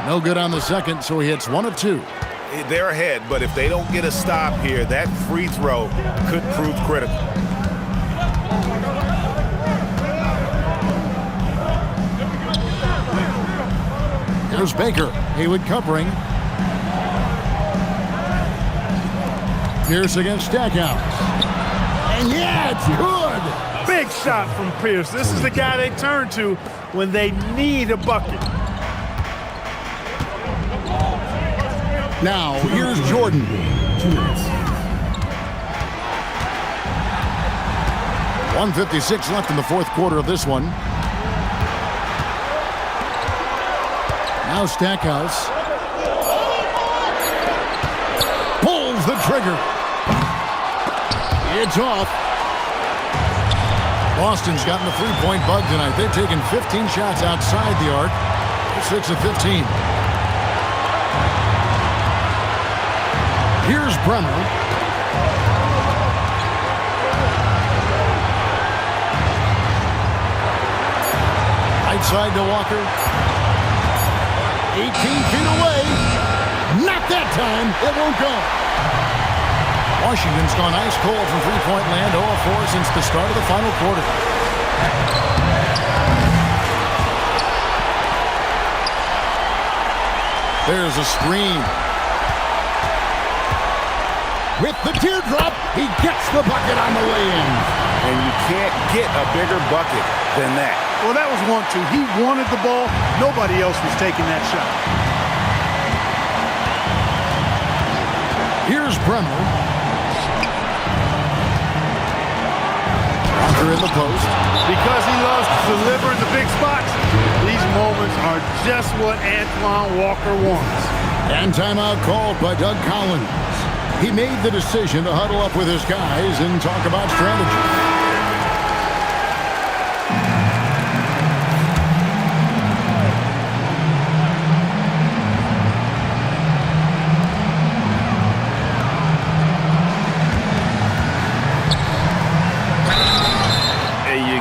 No good on the second, so he hits 1 of 2. They're ahead, but if they don't get a stop here, that free throw could prove critical. Here's Baker. Haywood covering. Pierce against Stackhouse. And yeah, it's good. Big shot from Pierce. This is the guy they turn to when they need a bucket. Now, here's Jordan. 2 minutes. 1:56 left in the fourth quarter of this one. Now Stackhouse pulls the trigger. It's off. Boston's gotten the three-point bug tonight. They've taken 15 shots outside the arc. 6 of 15. Here's Bremer. Right side to Walker. 18 feet away. Not that time. It won't go. Washington's gone ice cold from three-point land, 0 of 4 since the start of the final quarter. There's a screen. With the teardrop, he gets the bucket on the way-in. And you can't get a bigger bucket than that. Well, that was 1-2. He wanted the ball. Nobody else was taking that shot. Here's Bremer. Walker in the post. Because he loves to deliver in the big spots, these moments are just what Antoine Walker wants. And timeout called by Doug Collins. He made the decision to huddle up with his guys and talk about strategy.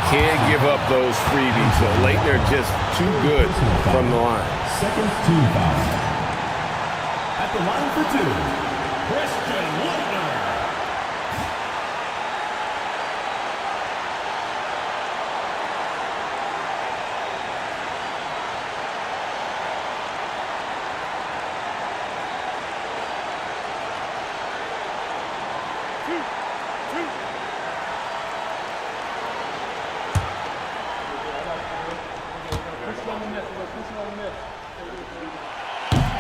Can't give up those freebies. So late, they're just too good from the line. Second team foul. At the line for 2, Christian Leitner.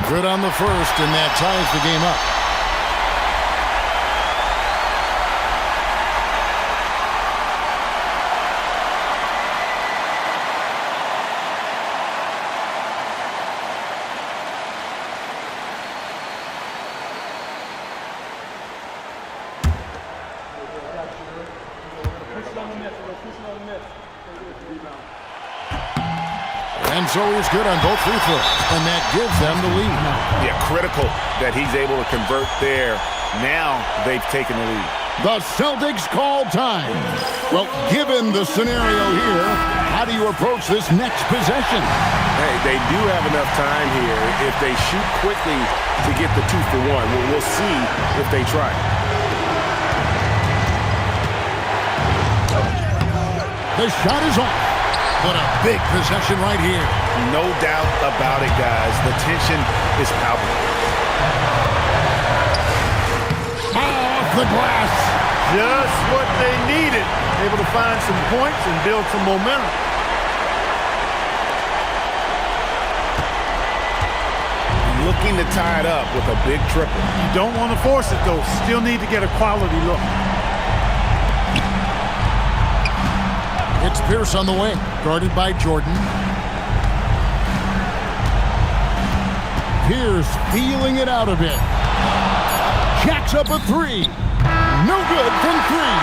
Good on the first, and that ties the game up. And so he's good on both free throws, and that gives them the lead. Yeah, critical that he's able to convert there. Now they've taken the lead. The Celtics call time. Well, given the scenario here, how do you approach this next possession? Hey, they do have enough time here if they shoot quickly to get the 2 for 1. We'll see if they try. The shot is off. But a big possession right here. No doubt about it, guys. The tension is palpable. the glass. Just what they needed. Able to find some points and build some momentum. Looking to tie it up with a big triple. You don't want to force it, though. Still need to get a quality look. It's Pierce on the wing, guarded by Jordan. Pierce feeling it out a bit. Jacks up a three. No good from three.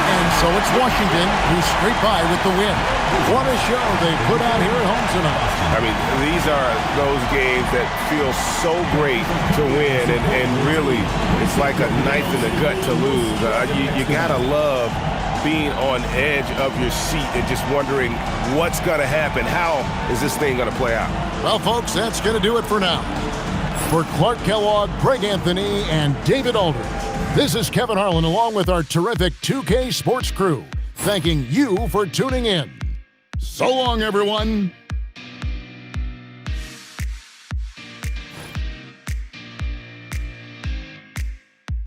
And so it's Washington who scrape by with the win. What a show they put out here at home tonight. I mean, these are those games that feel so great to win, and really, it's like a knife in the gut to lose. You gotta love being on edge of your seat and just wondering what's gonna happen. How is this thing gonna play out? Well, folks, that's going to do it for now. For Clark Kellogg, Greg Anthony, and David Aldridge, this is Kevin Harlan along with our terrific 2K Sports crew, thanking you for tuning in. So long, everyone.